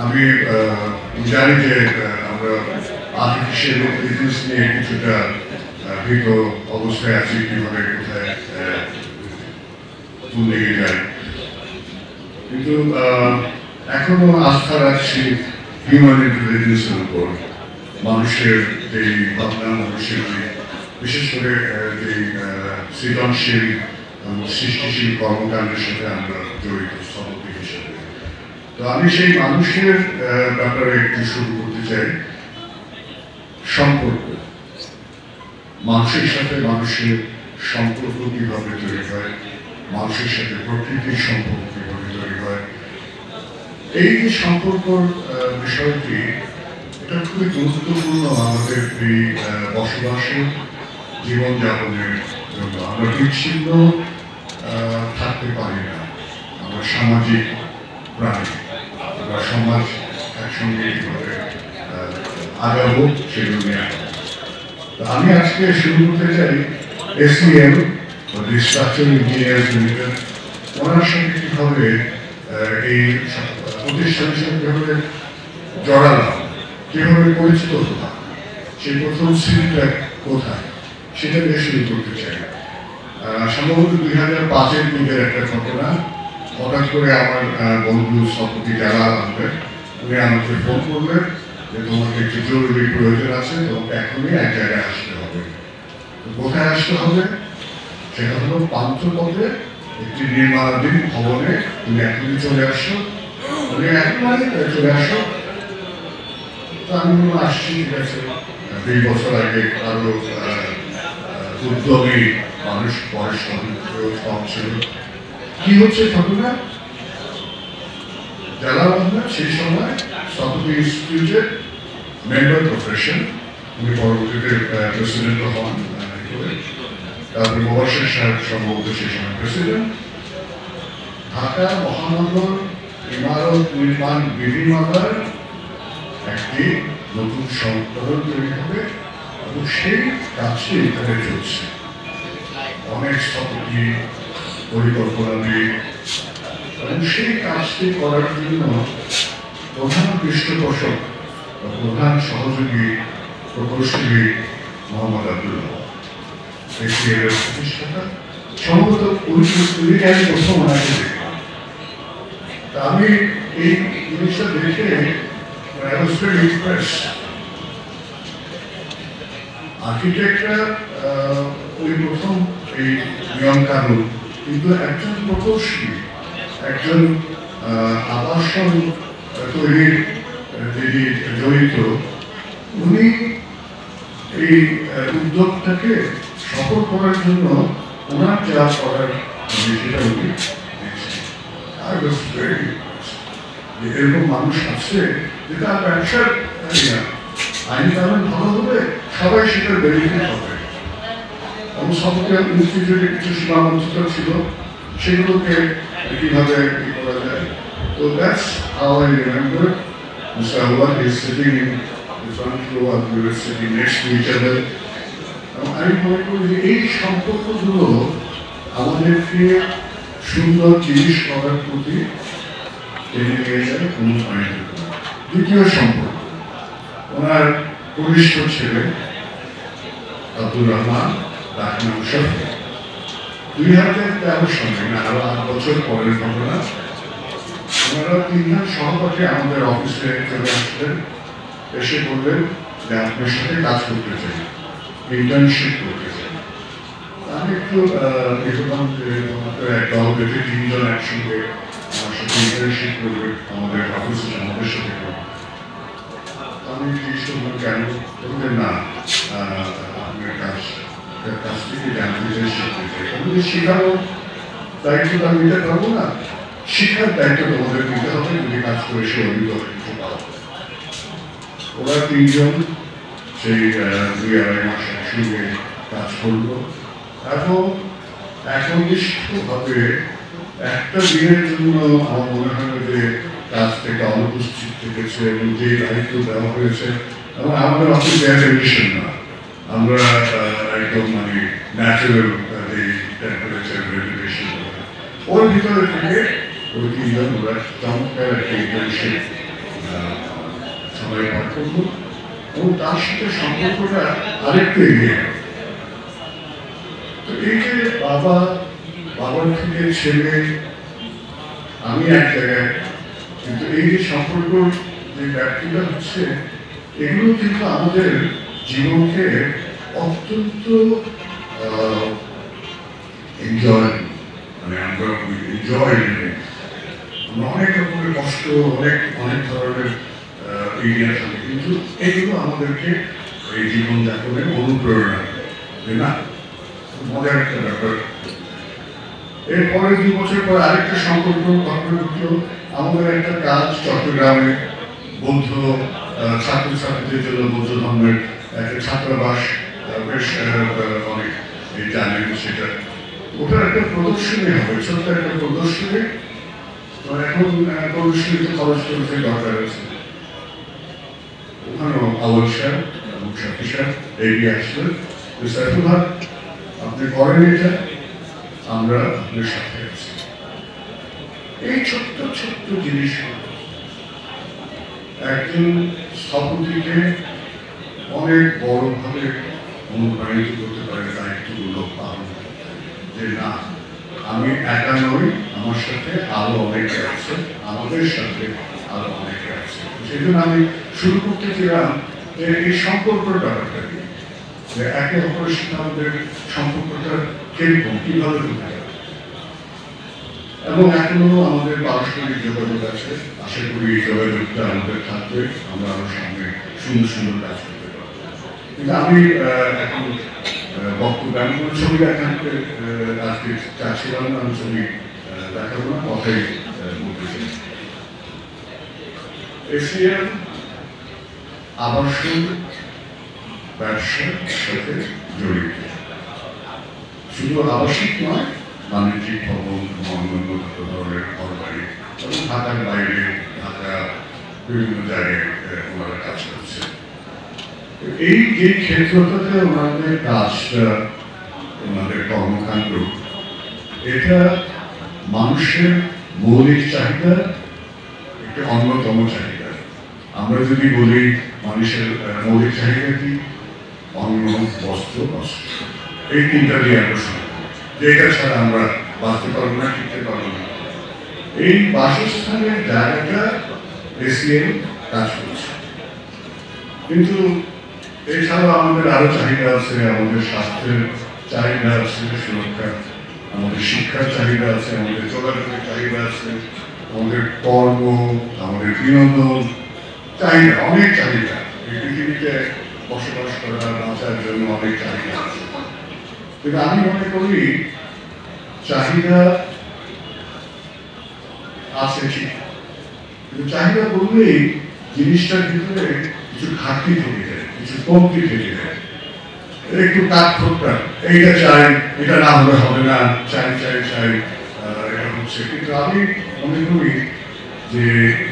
আমি জানি যে আমরা আর্টিফিশিয়াল ইন্টেলিজেন্স নিয়ে কিছুটা ভীত অবস্থায় আছি, কিভাবে কোথায় কোন দিকে যায়, কিন্তু এখনো আস্থা রাখছি হিউম্যান ইন্টেলিজেন্সের উপর। মানুষের যে ভাবনা, মানুষের বিশেষ করে যে সৃজনশীল সৃষ্টিশীল কর্মকাণ্ডের সাথে আমরা জড়িত স্থপতি হিসেবে। তো আমি সেই মানুষের ব্যাপারে একটু শুরু করতে চাই। সম্পর্ক, মানুষের সাথে মানুষের সম্পর্ক কিভাবে তৈরি হয়, মানুষের সাথে প্রকৃতির সম্পর্ক কিভাবে তৈরি হয়, এই যে সম্পর্কর বিষয়টি, এটা খুবই গুরুত্বপূর্ণ আমাদের এই বসবাসের জীবনযাপনের জন্য। আমরা বিচ্ছিন্ন থাকতে পারি না, আমরা সামাজিক প্রাণী, আমরা সমাজ একসঙ্গে কীভাবে আগাবো সেগুলো নিয়ে। আমি আজকে শুরু করতে চাই SEL, স্ট্রাকচারাল ইঞ্জিনিয়ার্স লিমিটেড, ওনার সঙ্গে কীভাবে এই প্রতিষ্ঠানের সাথে কীভাবে জড়ালাম, কীভাবে পরিচিত হলাম, সেই প্রথম সিলটা কোথায়, সেটা দিয়ে শুরু করতে চাই। সম্ভবত 2005-এর দিকের একটা ঘটনা। হঠাৎ করে আমার বন্ধু স্থপতি যারা আনবেন, উনি আমাকে ফোন করলেন যে তোমাকে একটু জরুরি প্রয়োজন আছে, তোমাকে এখনই এক জায়গায় আসতে হবে। কোথায় আসতে হবে? সেটা হলো পান্থপথে একটি নির্মাণাধীন ভবনে, তুমি এখনই চলে আসো, তুমি এখনই চলে আসো। তো আমি আসছি, ঠিক আছে। 2 বছর আগে আরো উদ্যমী মানুষ, বয়স কম ছিল। কি হচ্ছে ঘটনা? জালাল আহমেদ সেই সময় স্থপতি ইনস্টিটিউটের মেম্বার প্রফেশন, উনি পরবর্তীতে প্রেসিডেন্ট হন, তারপরে মোবাশ্বের সাহেব সম্ভবত সেই সময় প্রেসিডেন্ট। ঢাকা মহানগর ইমারত নির্মাণ বিধিমালার একটি নতুন সংকলন তৈরি হবে এবং সেই কাজটি এখানে চলছে। অনেক স্থপতি, পরিকল্পনাবিদ, এবং সেই কাজটি করার জন্য প্রধান পৃষ্ঠপোষক বা প্রধান সহযোগী প্রকৌশলী মোহাম্মদ আব্দুল্লাহ, SEL-এর প্রতিষ্ঠাতা। সম্ভবত উনি আমি প্রথম ওনাকে দেখলাম। তা আমি এই জিনিসটা দেখে I was very impressed. আর্কিটেক্টরা ওই প্রথম এই নিয়ম কানুন, কিন্তু একজন প্রকৌশলী, একজন আবাসন তৈরির যিনি জড়িত, উনি এই উদ্যোগটাকে সফল করার জন্য ওনার যা করার সেটা উনি দিচ্ছেন। I was very impressed. এরকম মানুষ আছে যেটা ব্যবসার আইন কানুন ভালো হবে, সবাই সেটার বেনিফিট হবে। এবং সফটওয়্যার ইনস্টিটিউটে কিছু সীমাবদ্ধতা ছিল, সেগুলোকে কিভাবে করা যায়। তো that's how I remember mister Awal is sitting in the front row, আর we were sitting next to each other. এবং আমি মনে করি যে এই সম্পর্কগুলো আমাদেরকে সুন্দর জিনিস করার প্রতি টেনে নিয়ে যাবে কোনো পয়েন্ট। দ্বিতীয় সম্পর্ক, ওনার কনিষ্ঠ ছেলে আব্দুর রহমান, তার নাম শফি। 2013 সালে, আরো 8 বছর পরের ঘটনা, ওনারা 3 জন সহপাঠী আমাদের অফিসে চলে আসলেন, এসে বললেন যে আপনার সাথে কাজ করতে চাই, ইন্টার্নশিপ করতে চাই। আমি একটু দেখলাম যে এক দল থেকে 3 জন একসঙ্গে আমার সাথে ইন্টার্নশিপ করবে আমাদের অফিসে, আমাদের সাথে করবে। আমি জিজ্ঞেস করলাম কেন? বললেন না, আপনার কাছ থেকে জানতে চাই, শিখতে চাই। আমাদের শেখানোর দায়িত্বটা আমি নিতে পারবো না, শিক্ষার দায়িত্ব তোমাদের নিতে হবে, যদি কাজ করে সে অভিজ্ঞতা কিছু পাওয়া। ওরা 3 জন সেই 2-2.5 মাস একসঙ্গে কাজ করলো এবং একনিষ্ঠভাবে একটা দিনের জন্য আমার মনে হয় যে কাজ থেকে অনুপস্থিত থেকেছে এবং যে দায়িত্ব দেওয়া হয়েছে। এবং আমাদের অফিস এয়ার কন্ডিশন না, আমরা একদম মানে ন্যাচারাল এই টেম্পারেচার রেগুলেশন, ওর ভিতরে থেকে ওই 3 জন ওরা চমৎকার একটা ইন্টার্নশিপ সবাই পাঠ করব এবং তার সাথে সম্পর্কটা আরেকটু এগিয়ে গেল। তো এই যে বাবার থেকে ছেলে, আমি এক জায়গায়, কিন্তু এই যে সম্পর্ক যে ব্যাপ্তিটা হচ্ছে, এগুলো কিন্তু আমাদের জীবনকে অত্যন্ত এনজয়, মানে আমরা এনজয়, আমরা অনেক রকমের কষ্ট, অনেক ধরনের এরিয়া থাকে, কিন্তু এগুলো আমাদেরকে এই জীবনযাপনের অনুপ্রেরণা দেয় না, মজার একটা ব্যাপার। এরপরে 2 বছর পর আরেকটা সম্পর্ক ঘটনা ঘটলো। আমাদের একটা কাজ চট্টগ্রামে বৌদ্ধ ছাত্রছাত্রীদের জন্য বৌদ্ধ ধর্মের একটা ছাত্রাবাস, বেশ অনেক জানেন সেটা, ওটার একটা প্রদর্শনী হবে, ছোট্ট একটা প্রদর্শনী। তো এখন প্রদর্শনীতে খরচ করতে দরকার আছে, ওখানেও আউয়াল সাহেব এবং সাথী সাহেব এগিয়ে আসলেন, সাইফুল হক আপনি করেন এটা, আমরা আপনার সাথে আছি। এই ছোট্ট ছোট্ট জিনিস একজন স্থপতিকে অনেক বড়ভাবে অনুপ্রাণিত করতে পারে, দায়িত্বগুলো পালন করতে, যে না আমি একা নই, আমার সাথে আরো অনেকে আছে, আমাদের সাথে আরো অনেকে আছে। সেই জন্য আমি শুরু করতে চাইলাম যে এই সম্পর্কের ব্যাপারটা কি, যে একে অপরের সাথে আমাদের সম্পর্কটা কিরকম, কিভাবে হতে পারে। এবং এখনো আমাদের পারস্পরিক যোগাযোগ আছে, আশা করি এই যোগাযোগটা আমাদের থাকবে, আমরা আরো সামনে সুন্দর সুন্দর কাজ করতে পারবো। কিন্তু আমি এখন বক্তব্য আমি কোনো ছবি দেখাতে আজকে চাচ্ছিলাম না, আমি ছবি দেখাবো না, কথাই বলতে চাই। এশিয়ান আবাসন ব্যবসার সাথে জড়িত, শুধু আবাসিক নয়, বাণিজ্যিক ভবন, অন্যান্য ধরনের ঘর বাড়ি, এবং ঢাকার বাইরে, ঢাকা বিভিন্ন জায়গায় ওনারা কাজ করছে। এই যে ক্ষেত্রটাতে ওনাদের কাজটা, ওনাদের কর্মকাণ্ড, এটা মানুষের মৌলিক চাহিদা একটা অন্যতম চাহিদা। আমরা যদি বলি মানুষের মৌলিক চাহিদা কি, অন্ন, বস্ত্র, বস্ত্র, এই তিনটা দিয়ে আমরা শুরু করি, যেটা ছাড়া আমরা বাঁচতে পারবো না, টিকতে পারবো না। এই বাসস্থানের জায়গাটা এসিএল কাজ করছে, কিন্তু এছাড়াও আমাদের আরো চাহিদা আছে, আমাদের স্বাস্থ্যের চাহিদা আছে, সুরক্ষা, আমাদের শিক্ষার চাহিদা আছে, আমাদের যোগাযোগের চাহিদা আছে, আমাদের কর্ম, আমাদের বিনোদন চাহিদা, অনেক চাহিদা। এই পৃথিবীতে বসবাস করা, বাঁচার জন্য অনেক চাহিদা আছে। কিন্তু আমি মনে করি চাহিদা আছে ঠিক, কিন্তু চাহিদা বললেই জিনিসটার ভিতরে কিছু ঘাটতি থেকে যায়, কিছু কমতি থেকে যায়, একটু কাঠখোট্টা, এইটা চাই, এটা না হলে হবে না, চাই চাই চাই, এটা হচ্ছে। কিন্তু আমি মনে করি যে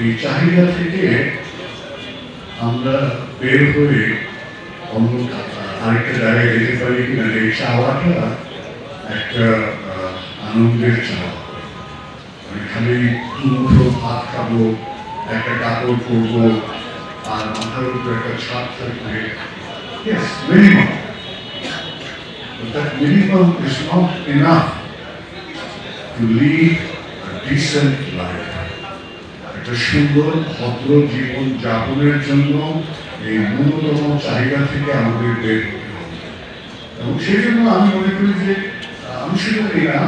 এই চাহিদা থেকে আমরা বের হয়ে অন্য আরেকটা জায়গায় যেতে পারি কিনা, এই চাওয়াটা একটা আনন্দের চাওয়া, মানে খালি দুমুঠো ভাত খাবো, একটা কাপড় পরবো, আর মাথার উপর একটা ছাদ থাকবে, yes, minimum. But that minimum is not enough to lead a decent life. একটা সুন্দর ভদ্র জীবন যাপনের জন্য এই ন্যূনতম চাহিদা থেকে আমাদের বের হতে হবে। এবং সেই জন্য আমি মনে করি যে আমি শুধু না,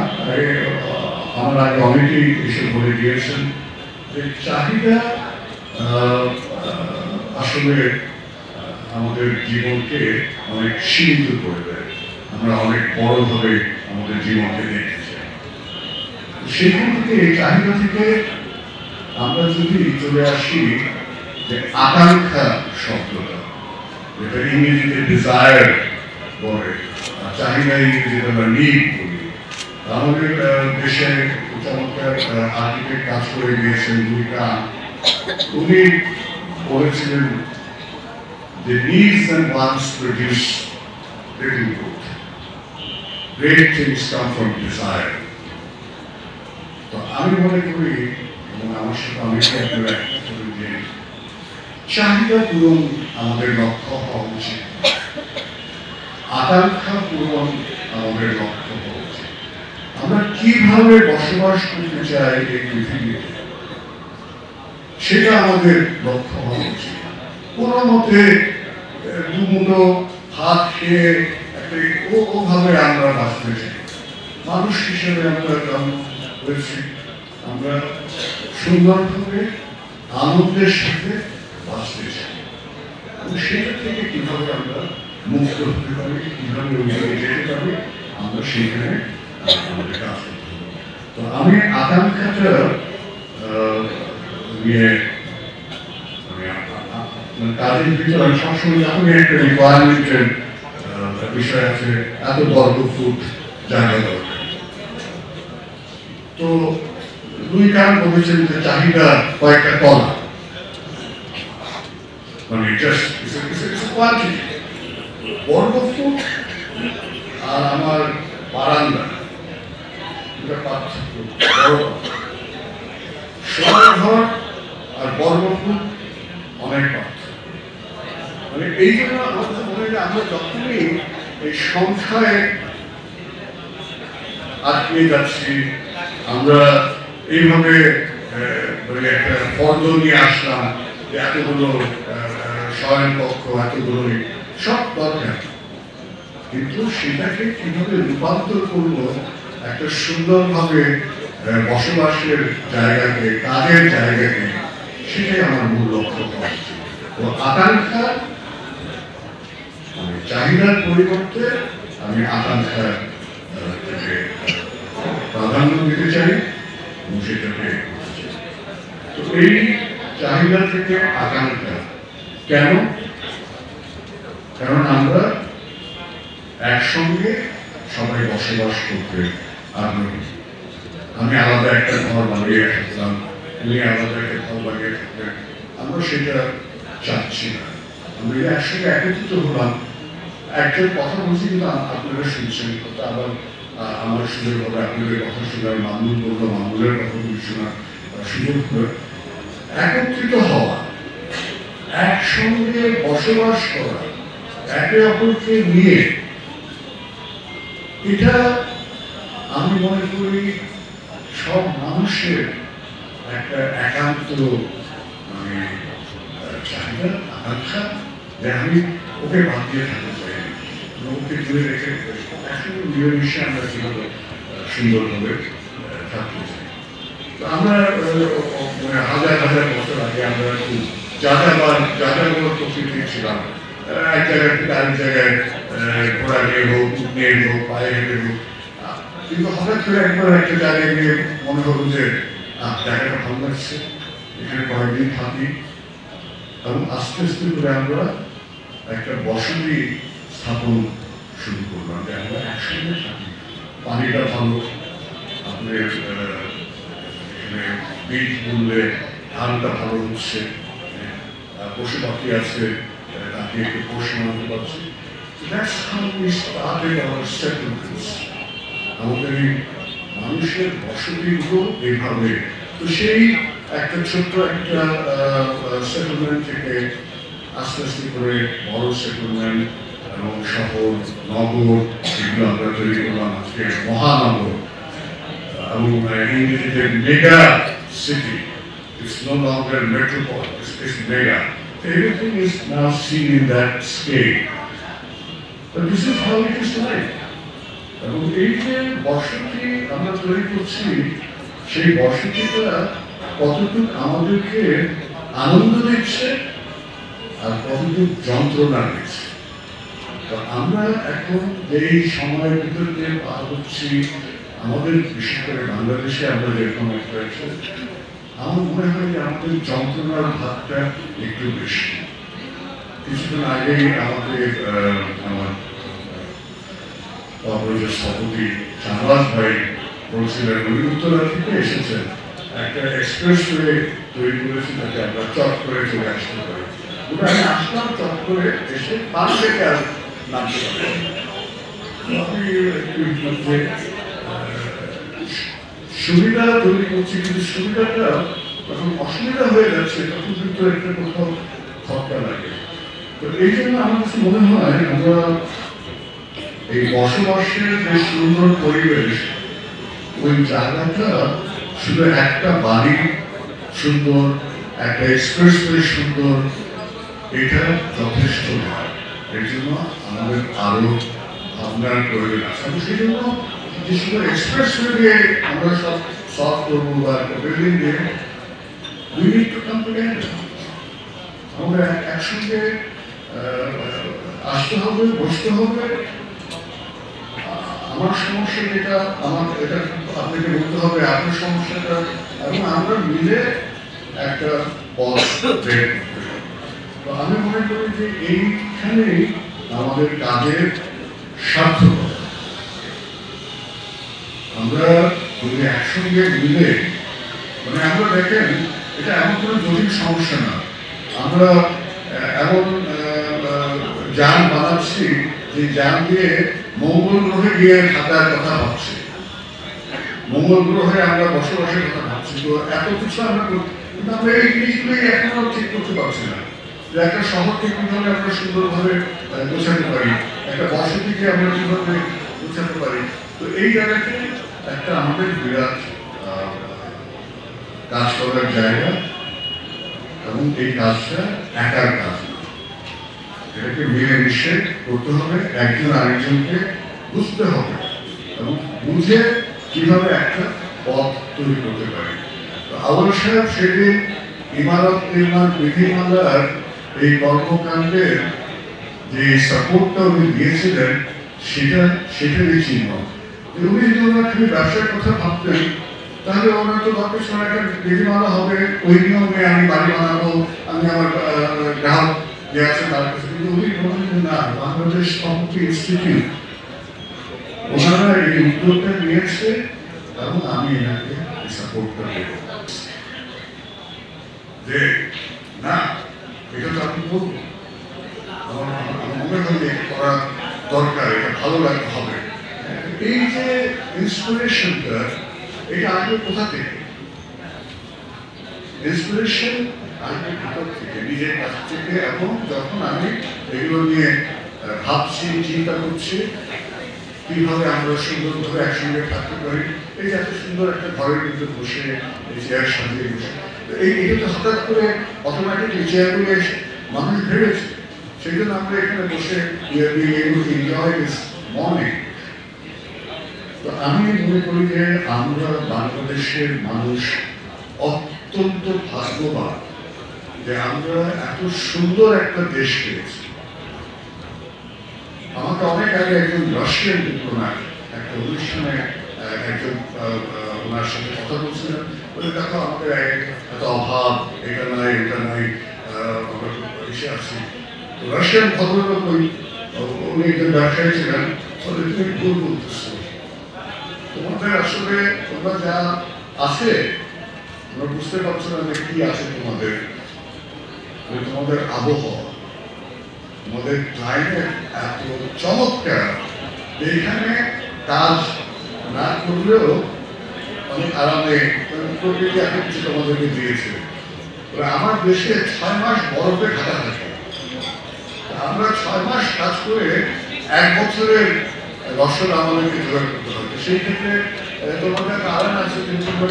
আমার আগে অনেকেই এসে বলে দিয়েছেন যে চাহিদা আসলে আমাদের জীবনকে অনেক সীমিত করে দেয়, আমরা অনেক বড়ভাবে আমাদের জীবনকে দেখতে চাই। সেখান থেকে এই চাহিদা থেকে আমরা যদি চলে আসি যে আকাঙ্ক্ষা শব্দটা, যেটা ইংরেজিতে ডিজায়ার বলে, চাহিদা ইংরেজিতে আমরা নিড বলি। আমাদের দেশে চমৎকার আর্কিটেক্ট কাজ করে গিয়েছেন দুইটা, উনি বলেছিলেন যে needs and wants produce little good. Great things come from desire. তো আমি মনে করি, এবং আমার সাথে অনেকে আপনারা যে চাহিদা পূরণ আমাদের লক্ষ্য হওয়া উচিত, আকাঙ্ক্ষা পূরণ আমাদের লক্ষ্য হওয়া উচিত। আমরা কিভাবে বসবাস করতে চাই এই পৃথিবীতে সেটা আমাদের লক্ষ্য হওয়া উচিত। কোনো মতে দুমুটো ভাত খেয়ে ওভাবে আমরা বাঁচতে চাই। মানুষ হিসেবে আমরা জন্ম হয়েছি, আমরা সুন্দরভাবে আনন্দের সাথে বাঁচতে চাই। সেটা থেকে কিভাবে আমরা মুক্ত হতে পারি, কিভাবে ওইভাবে যেতে পারি, আমরা সেখানে আমাদের কাজ করতে হবে। তো আমি আকাঙ্ক্ষাটা নিয়ে কাজের ভিতরে সবসময় যখনই একটা রিকোয়ারমেন্টের বিষয় আছে, এত বর্গ ফুট জায়গা দরকার। তো দুই কারণ বলেছেন যে চাহিদা কয়েকটা তলা, মানে জাস্ট কোয়ান্টিটি, বর্গ ফুট আর আমার বারান্দা, এটা পার্থক্য বড়। সবার ঘর আর বর্গ ফুট অনেক পার্থক্য। মানে এই জন্য আমাদের মনে হয় আমরা যখনই এই সংখ্যায় আটকে যাচ্ছি, আমরা এইভাবে মানে একটা ফর্দ নিয়ে আসলাম যে এতগুলো শয়ন কক্ষ, এতগুলো সব দরকার, কিন্তু সেটাকে কিভাবে রূপান্তর করবো একটা সুন্দরভাবে বসবাসের জায়গাকে, কাজের জায়গাকে, সেটাই আমার মূল লক্ষ্য হওয়া উচিত। তো আকাঙ্ক্ষা চাহিদার পরিবর্তে আমি আকাঙ্ক্ষা প্রাধান্য দিতে চাই এবং সেটাকে। তো এই চাহিদা থেকে আকাঙ্ক্ষা কেন? কারণ আমরা একসঙ্গে সবাই বসবাস করতে আগ্রহী। আমি আলাদা একটা ঘর বানিয়ে থাকলাম, উনি আলাদা একটা ঘর বানিয়ে থাকলেন, আমরা সেটা চাচ্ছি না। আমরা একসঙ্গে একত্রিত হলাম, একজন কথা বলছি কিন্তু আপনারা শুনছেন, আবার আমার সুযোগ হবে আপনাদের কথা শোনার, মামুল বললো মামুলের কথা বলি শোনার সুযোগ হবে। একত্রিত হওয়া, একসঙ্গে বসবাস করা, একে অপরকে নিয়ে, এটা আমি মনে করি সব মানুষের একটা একান্ত মানে চাহিদা, আকাঙ্ক্ষা, যে আমি ওকে বাদ দিয়ে থাকতে চাই, ওকে দূরে রেখে একসঙ্গে মিলেমিশে আমরা যেভাবে সুন্দরভাবে থাকতে চাই। তো আমরা হাজার হাজার বছর আগে আমরা খুব যাযাবর প্রকৃতি ছিলাম, এক জায়গায় থেকে আরেক জায়গায় ঘোড়া নিয়ে হোক, উঠ নিয়ে হোক, পায়ে হেঁটে হোক। কিন্তু হঠাৎ করে একবার একটা জায়গায় গিয়ে মনে হলো যে জায়গাটা ভালো লাগছে, এখানে কয়েকদিন থাকি, এবং আস্তে আস্তে করে আমরা একটা বসতি স্থাপন শুরু করলাম, যে আমরা একসঙ্গে থাকি। পানিটা ভালো, আপনার এখানে বীজ বুনলে ধানটা ভালো হচ্ছে, পশু পাখি আছে, তাকে একটু পোষণ আনতে পারছি। That's how we started our settlements. আমাদের এই মানুষের বসতিগুলো এইভাবে। তো সেই একটা ছোট্ট একটা সেটেলমেন্ট থেকে আস্তে আস্তে করে বড় সেটেলমেন্ট এবং শহর, নগর, এগুলো আমরা তৈরি করলাম আজকে মহানগর, এবং ইংরেজিতে mega city. It's no longer metropolis, it's mega. Everything is now seen in that scale. But this is how it is like. এবং এই যে বসতি আমরা তৈরি করছি, সেই বসতিটা কতটুকু আমাদেরকে আনন্দ দিচ্ছে আর কতটুকু যন্ত্রণা দিচ্ছে। তো আমরা এখন এই সময়ের ভিতর দিয়ে পার হচ্ছি, আমাদের বিশেষ করে বাংলাদেশে আমরা যেরকম একটা আমার মনে হয় যে আমাদের যন্ত্রণার ভাগটা একটু বেশি। কিছুদিন আগেই আমাদের আমার সভাপতি শাহবাজ ভাই বলছিলেন, উনি উত্তরা থেকে এসেছেন, একটা এক্সপ্রেসওয়ে তৈরি করেছি যাতে আমরা চট করে চলে আসতে পারি। আমি আসলাম চট করে এসে পাঁচ থেকে আর নামতে পারি। আমি সুবিধা তৈরি করছি, কিন্তু সুবিধাটা যখন অসুবিধা হয়ে যাচ্ছে তখন কিন্তু একটা কোথাও খটকা লাগে। তো এই জন্য আমার কাছে মনে হয় আমরা এই বসবাসের যে সুন্দর পরিবেশ, ওই জায়গাটা শুধু একটা বাড়ি সুন্দর, একটা এক্সপ্রেসওয়ে সুন্দর, এটা যথেষ্ট নয়। এর জন্য আমাদের আরো ভাবনার প্রয়োজন আছে। আমি সেই জন্য যে শুধু এক্সপ্রেসওয়ে দিয়ে আমরা সব সলভ করবো বা বিল্ডিং দিয়ে, we need to come together. আমরা একসঙ্গে আসতে হবে, বসতে হবে। আমার সমস্যা যেটা, আমার এটা আপনাকে বলতে হবে আপনার সমস্যাটা, এবং আমরা মিলে একটা পথ বের করতে হবে। তো আমি মনে করি যে এইখানেই আমাদের কাজের সার্থকতা। আমরা যদি একসঙ্গে মিলে, মানে আমরা দেখেন এটা এমন কোনো জটিল সমস্যা না। আমরা এমন যান বানাচ্ছি যে যান দিয়ে মঙ্গল গ্রহে গিয়ে থাকার কথা ভাবছি, মঙ্গল গ্রহে আমরা বসবাসের কথা ভাবছি। তো এত কিছু আমরা কিন্তু আমরা এই জিনিসগুলোই এখনো ঠিক করতে পারছি না, যে একটা শহরকে কিভাবে আমরা সুন্দরভাবে গোছাতে পারি, একটা বসতিকে আমরা কিভাবে গোছাতে পারি। তো এই জায়গাতে একটা আমাদের বিরাট কাজ করার জায়গা, এবং এই কাজটা একার কাজ না, এটাকে মিলেমিশে করতে হবে, একজন আরেকজনকে বুঝতে হবে এবং বুঝে কিভাবে একটা পথ তৈরি করতে পারে। আউয়াল সাহেব সেদিন ইমারত নির্মাণ বিধিমালার এই কর্মকাণ্ডের যে সাপোর্টটা উনি দিয়েছিলেন, সেটারই চিহ্ন। উনি যদি ওনার খালি ব্যবসার কথা ভাবতেন, তাহলে ওনার তো দরকার ছিল একটা বিধিমালা হবে, ওই নিয়মে আমি বাড়ি বানাবো, আমি আমার গ্রাহক যে আছে তার কাছে। কিন্তু উনি বলেন না, বাংলাদেশ সম্পত্তি ইনস্টিটিউট ওনারা এই উদ্যোগটা নিয়েছে এবং আমি এনাকে সাপোর্টটা দেব যে না, এটা তো আপনি বলবো, আমার মনে হয় যে এটা করা দরকার, এটা ভালো লাগতে হবে। এই যে ইন্সপিরেশনটা, এটা আসবে কোথা থেকে? ইন্সপিরেশন আসবে ভিতর থেকে, নিজের কাছ থেকে। এবং যখন আমি এগুলো নিয়ে ভাবছি, চিন্তা করছি কিভাবে আমরা সুন্দরভাবে একসঙ্গে থাকতে পারি, এই যে এত সুন্দর একটা ঘরের ভিতরে বসে এই চেয়ার সাজিয়ে বসে, এটা তো হঠাৎ করে অটোমেটিকলি চেয়ারগুলো এসে মানুষ ভেবেছে, সেই জন্য আমরা এখানে বসে এনজয় দিস মর্নিং। তো আমি মনে করি যে আমরা বাংলাদেশের মানুষ অত্যন্ত ভাগ্যবান যে আমরা এত সুন্দর একটা দেশ পেয়েছি। আমাকে অনেক আগে একজন রাশিয়ান ডিপ্লোম্যাট একটা অনুষ্ঠানে একজন ওনার সাথে কথা বলছিলেন, বলে দেখো আমাদের এত অভাব, এটা নাই এটা নাই, আমরা এসে আছি। রাশিয়ান ভদ্রলোক, উনি একজন ব্যবসায়ী ছিলেন, বলে তুমি ভুল বলতেছো, তোমাদের আসলে তোমরা যা আছে তোমরা বুঝতে পারছো না যে কি আছে তোমাদের, তোমাদের আবহাওয়া, তোমাদের ক্লাইমেট এত চমৎকার, এখানে কাজ না করলেও অনেক আরামে প্রকৃতি এত কিছু তোমাদেরকে দিয়েছে। আমার দেশে 6 মাস বরফে ঢাকা থাকে, আমরা 6 মাস কাজ করে 1 বছরের রসদ আমাদেরকে জোগাড় করতে হবে। সেই ক্ষেত্রে তোমাদের একটা আরাম আছে, কিন্তু তোমরা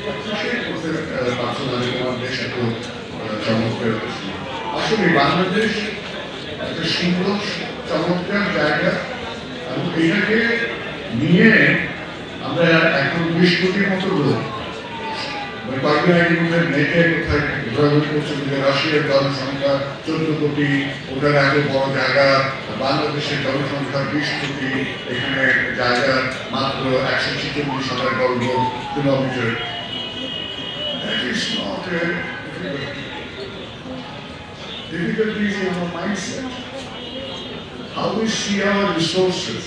করতে পারছো না যে তোমার দেশ এত চমৎকার। আসলে বাংলাদেশ একটা সুন্দর চমৎকার জায়গা, এবং এটাকে নিয়ে আমরা এখন 20 কোটির মতো লোক কয়েকদিন আগে মধ্যে নেটে কোথায় ঘোরাঘুরি করছে যে রাশিয়ার জনসংখ্যা 14 কোটি, ওটার এত বড় জায়গা, বাংলাদেশের জনসংখ্যা 20 কোটি, এখানে জায়গা মাত্র 146 বর্গ kilometre. That is not a difficulty is in our mindset. How we see our resources.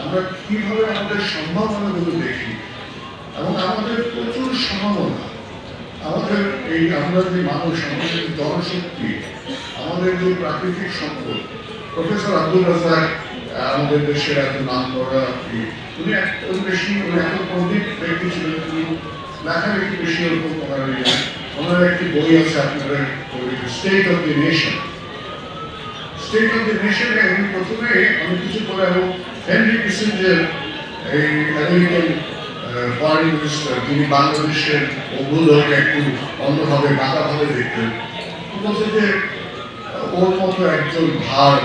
আমরা কিভাবে আমাদের সম্ভাবনাগুলো দেখি, এবং আমাদের প্রচুর সম্ভাবনা, আমাদের এই আমরা যে মানুষ, আমাদের জনশক্তি, আমাদের যে প্রাকৃতিক সম্পদ। প্রফেসর আব্দুল রাজ্জাক আমাদের দেশের এত নাম করা, উনি এত পণ্ডিত ব্যক্তি ছিলেন, তিনি লেখালেখি বেশি ওরকম করার, ওনার একটি বই আছে আপনারা state of the nation. State of the নেশনে আমি প্রথমে অনেক কিছু করে এবং হেনরি কিসিঞ্জার এই আমেরিকান ফরেন মিনিস্টার, তিনি বাংলাদেশের অভ্যুদয়কে একটু অন্যভাবে বাঁকাভাবে দেখতেন, বলছে যে ওর মতো একজন ভার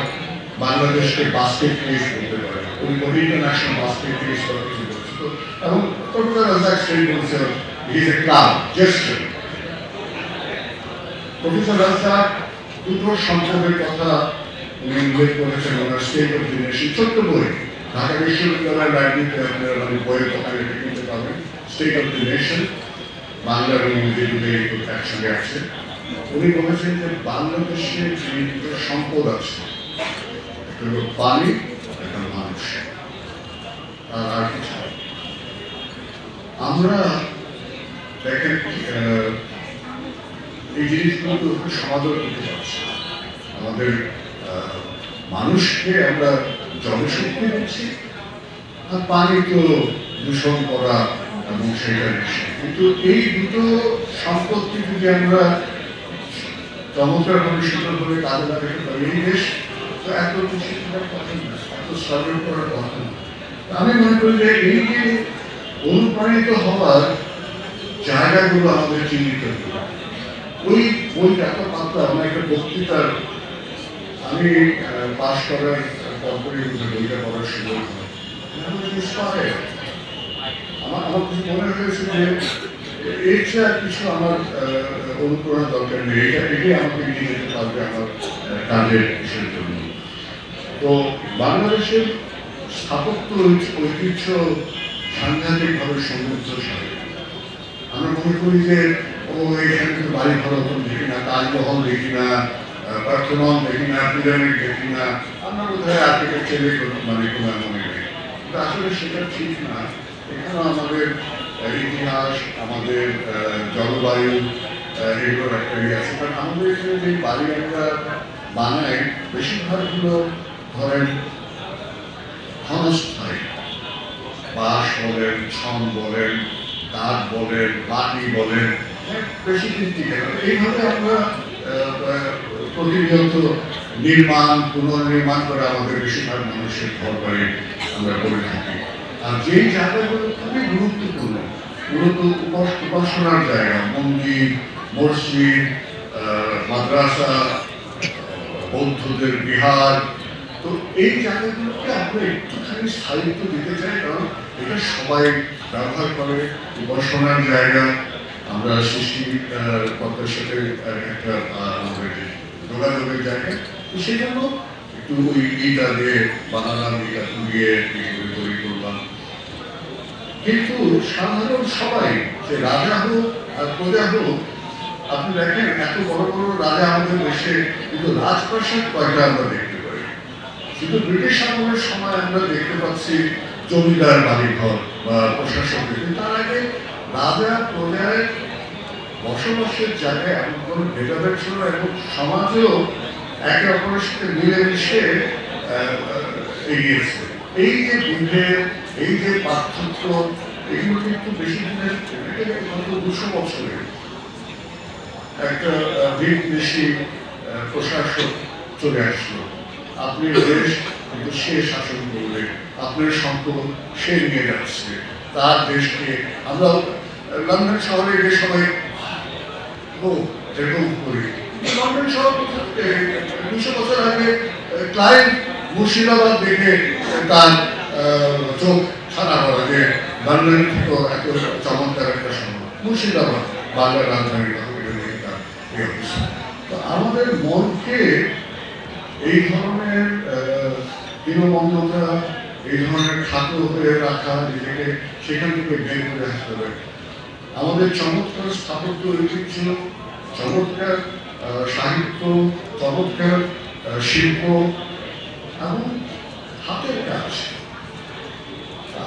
বাংলাদেশকে বাস্কেট প্লেস করতে পারে, উনি ইন্টারন্যাশনাল বাস্কেট প্লেস করার কিছু বলছে। তো এবং প্রফেসর রাজ্জাক স্টেট বলছে is a club jester. Professor Razzak দুটো সম্পদের কথা উনি উল্লেখ করেছেন ওনার স্টেট অফ দি নেশন ছোট্ট বই, ঢাকা বিশ্ববিদ্যালয়ের লাইব্রেরিতে আপনারা মানে বইয়ের দোকানে কিনতে পাবেন। State of the nation Bangla এবং ইংরেজি দুটোই একসঙ্গে আছে। উনি বলেছেন যে বাংলাদেশের যে দুটো সম্পদ আছে, একটা হলো পানি, একটা মানুষ, আর কিছু। আমরা দেখেন এই জিনিসগুলো সমাদর করতে পারছি। আমাদের মানুষকে আমরা জনশক্তি দিচ্ছি, আর পানি তো দূষণ করা এবং সেটা বিষয়। কিন্তু এই দুটো সম্পত্তি যদি আমরা চমৎকার ভবিষ্যতের করে কাজে লাগাতে পারি, এই দেশ তো এত কিছু করার কথা না, এত স্ট্রাগল করার কথা না। আমি মনে করি যে এই যে অনুপ্রাণিত হওয়ার জায়গাগুলো আমাদের চিহ্নিত করা। ওই বইটা এত পাতলা, আমার একটা বক্তৃতার আমি পাশ করার পরপরই বইটা পড়ার সুযোগ হয়। আমার মনে হয়েছে যে এর চেয়ে আর কিছু আমার অনুপ্রেরণা দরকার নেই, এটাই আমাকে নিয়ে যেতে পারবে আমার কাজের বিষয়ের জন্য। তো বাংলাদেশের স্থাপত্য ঐতিহ্য সাংঘাতিকভাবে সমৃদ্ধশালী। আমরা মনে করি যে এখানে কিন্তু বাড়ি ঘর দেখি না, তাজমহল দেখি না, পার্থেনন দেখি না, পিরামিড দেখি না, আমরা বোধহয় আর্কিটেকচারে মানে কোনো মনে নেই। কিন্তু আসলে সেটা ঠিক না। এখানে আমাদের ইতিহাস, আমাদের জলবায়ু, এগুলোর একটা আছে। কারণ আমাদের এখানে যে বাড়ি আমরা বানাই বেশিরভাগগুলো ধরেন ক্ষণস্থায়ী, বাঁশ বলেন, ছন বলেন, কাঠ বলেন, মাটি বলেন, বেশি দিন টিকে না। এইভাবে আমরা প্রতিনিয়ত নির্মাণ পুনর্নির্মাণ করে আমাদের বেশিরভাগ মানুষের ঘর বাড়ি আমরা করে থাকি। আর যেই জায়গাগুলো খুবই গুরুত্বপূর্ণ, মূলত উপাসনার জায়গা, মন্দির, মসজিদ, মাদ্রাসা, বৌদ্ধদের বিহার, তো এই জায়গাগুলোকে আমরা একটুখানি স্থায়িত্ব দিতে চাই। কারণ এটা সবাই ব্যবহার করে, উপাসনার জায়গা, আমরা সৃষ্টিকর্তার সাথে একটা আমাদের যোগাযোগের জায়গা। তো সেই জন্য একটু ওই ইটা দিয়ে বানালাম, ইটা দিয়ে তৈরি করলাম। কিন্তু সাধারণ সবাই, যে রাজা হোক আর প্রজা হোক, আপনি দেখেন এত বড় বড় রাজা আমাদের দেশে, কিন্তু রাজপ্রাসাদ কয়টা আমরা দেখতে পাই। কিন্তু ব্রিটিশ আমলের সময় আমরা দেখতে পাচ্ছি জমিদার বাড়িঘর বা প্রশাসকের। তার আগে রাজা প্রজার বসবাসের জায়গায় এমন কোনো ভেদাভেদ ছিল এবং সমাজেও একে অপরের সাথে মিলেমিশে এগিয়েছে। এই যে বিভেদ, এই যে পার্থক্য, এগুলো কিন্তু বেশি দিনের, গত 200 বছরে একটা বিদেশি প্রশাসক চলে আসলো। আপনি দেশ কিন্তু সে শাসন করবে, আপনার সম্পদ সে নিয়ে যাচ্ছে তার দেশকে। আমরা লন্ডন শহরে যে সবাই এরকম করি, লন্ডন শহর 200 বছর আগে ক্লাইভ মুর্শিদাবাদ দেখে তার চোখ ছাড়া করা যে লন্ডন থেকে এত চমৎকার একটা শহর মুর্শিদাবাদ, বাংলার রাজধানী। তো আমাদের মনকে এই ধরনের দীনবন্ধতা, এই ধরনের খাটো হয়ে রাখা, নিজেকে সেখান থেকে বের করে আসতে হবে। আমাদের চমৎকার স্থাপত্য ঐতিহ্য, চমৎকার সাহিত্য, চমৎকার শিল্প এবং হাতের কাজ,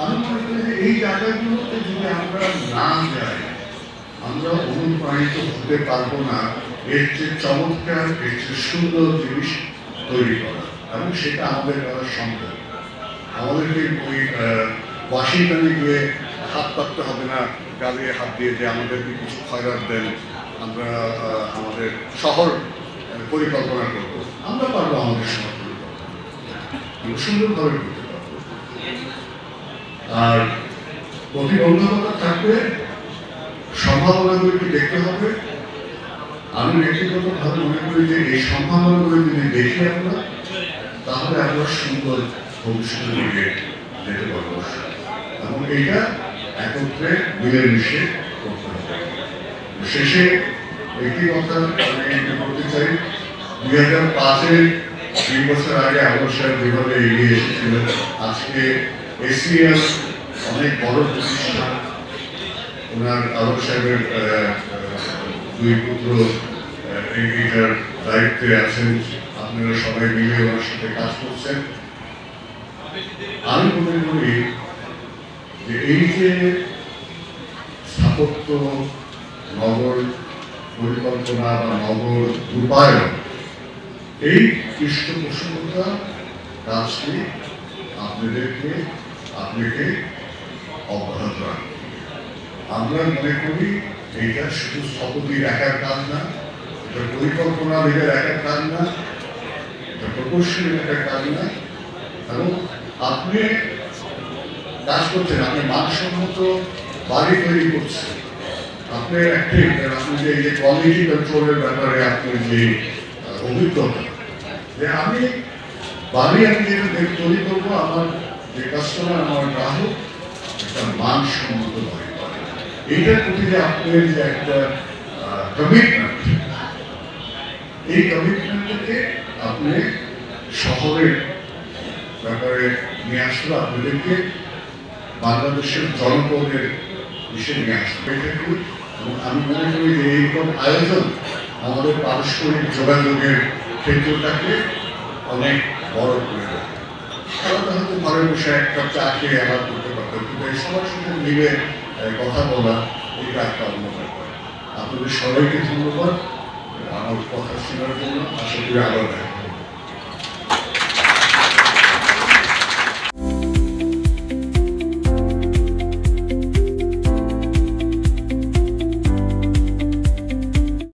আমি মনে করি যে এই জায়গাগুলোতে যদি আমরা না যাই, আমরা অনুপ্রাণিত হতে পারবো না এর চেয়ে চমৎকার, এর চেয়ে সুন্দর জিনিস তৈরি করা, এবং সেটা আমাদের দ্বারা সম্ভব। আমাদেরকে ওই ওয়াশিংটনে গিয়ে হাত পাততে হবে না, গালে হাত দিয়ে যে আমাদেরকে কিছু খয়রাত দেন, আমরা আমাদের শহর পরিকল্পনা করব, আমরা পারবো আমাদের শহর পরিকল্পনা সুন্দরভাবে করতে পারবো। আর প্রতিবন্ধকতা থাকবে, সম্ভাবনাগুলিকে দেখতে হবে। আমি ব্যক্তিগতভাবে মনে করি যে এই সম্ভাবনাগুলি যদি দেখি আমরা, তাহলে আমরা সুন্দর ভবিষ্যতের দিকে যেতে পারবো এবং এইটা একত্রে মিলেমিশে করতে হবে। শেষে একটি কথা আমি বলতে চাই, 2005-এ 2 বছর আগে আবুল সাহেব যেভাবে এগিয়ে এসেছিলেন, আজকে এসিএস অনেক বড় প্রতিষ্ঠান, ওনার আবুল সাহেবের 2 পুত্র এটার দায়িত্বে আছেন, আপনারা সবাই মিলে ওনার সাথে কাজ করছেন। আমি মনে করি যে এই যে স্থাপত্য, নগর পরিকল্পনা বা নগর রূপায়ণ, এই পৃষ্ঠপোষকতা কাজটি আপনাকে অব্যাহত রাখবে। আমরা মনে করি এইটা শুধু স্থপতির একার কাজ না, এটা পরিকল্পনাবিদের একার কাজ না, এটা প্রকৌশলীর একার কাজ না, এবং আপনি কাজ করছেন, আপনি মানসম্মত বাড়ি তৈরি করছেন, আপনার আপনি যে এই যে কোয়ালিটি কন্ট্রোলের ব্যাপারে আপনার যে অভিজ্ঞতা, যে আমি বাড়ি আমি যেটা তৈরি করবো, আমার যে কাস্টমার, আমার গ্রাহক একটা মানসম্মত বাড়ি পাবে, এইটার প্রতি যে আপনার যে একটা কমিটমেন্ট, এই কমিটমেন্টটাকে আপনি শহরের ব্যাপারে নিয়ে আসলে আপনাদেরকে বাংলাদেশের জনপদের হিসেবে নিয়ে আসতে এবং আমি মনে করি যে এইরকম আয়োজন আমাদের পারস্পরিক যোগাযোগের ক্ষেত্রটাকে অনেক বড় করে দেয়। তারা হয়তো ঘরে বসে এক কাপ চা খেয়ে আলাপ করতে পারতেন, কিন্তু এই সবার সাথে মিলে কথা বলা, এটা একটা অন্য ব্যাপার। আপনাদের সবাইকে ধন্যবাদ আমার কথা শোনার জন্য। আশা করি আবার দেখা।